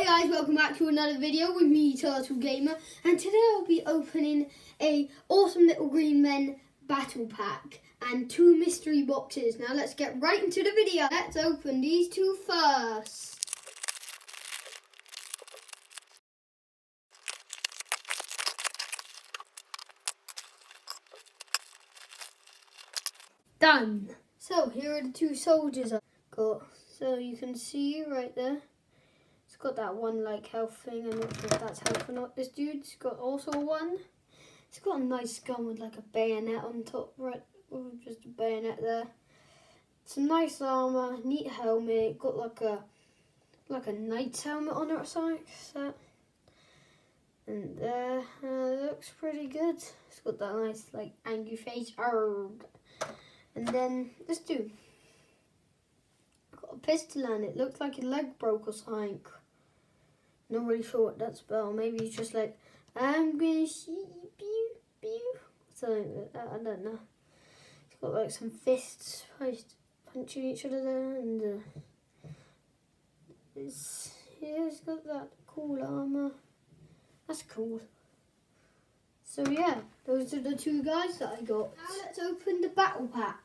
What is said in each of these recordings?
Hi guys, welcome back to another video with me, Turtle Gamer, and today I'll be opening a awesome little green men battle pack and 2 mystery boxes. Now let's get right into the video. Let's open these 2 first. Done. So here are the 2 soldiers I've got. So you can see right there. It's got that one like health thing. I'm not sure if that's health or not. This dude's got also one. It's got a nice gun with like a bayonet on top, right? With just a bayonet there. Some nice armor, neat helmet. Got like a knight's helmet on it or something. So, and there, looks pretty good. It's got that nice like angry face. Arrgh. And then this dude got a pistol and it looks like his leg broke or something. Not really sure what that's about. Maybe he's just like, I'm gonna shoot you, pew. Something like that, I don't know. He's got like some fists punching each other there, and he's got that cool armor. That's cool. So yeah, those are the 2 guys that I got. Now let's open the battle pack.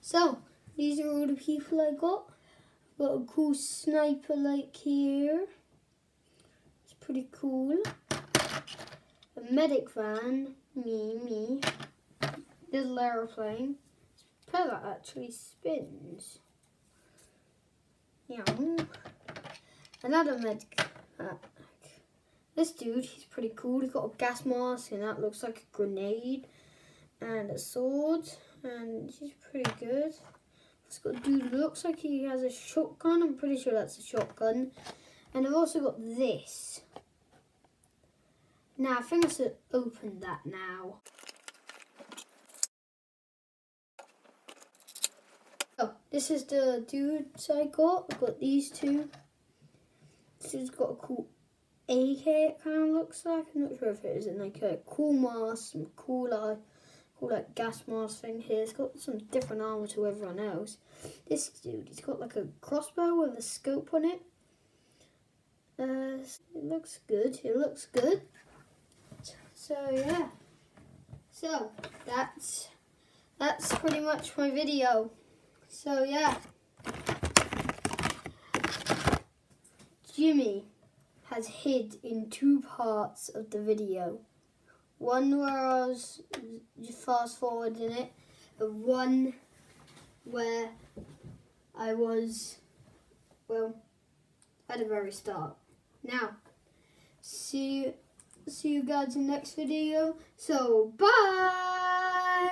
So, these are all the people I got. I've got a cool sniper like here. It's pretty cool. A medic van, me. Little aeroplane. This propeller actually spins. Yeah. Another medic. This dude, he's pretty cool. He's got a gas mask and that looks like a grenade. And a sword. And he's pretty good. It's got a dude who looks like he has a shotgun. I'm pretty sure that's a shotgun. And I've also got this. Now I think I should open that now. Oh, this is the dudes I got. I've got these 2. This dude's got a cool AK, it kind of looks like. I'm not sure if it is like a cool mask, some cool like gas mask thing here. It's got some different armor to everyone else. This dude, he's got like a crossbow with a scope on it. It looks good. It looks good. So yeah. So that's pretty much my video. So yeah. Jimmy has hid in 2 parts of the video. One where I was just fast forwarding it, and one where I was, well, at the very start. Now, see you guys in the next video. So, bye!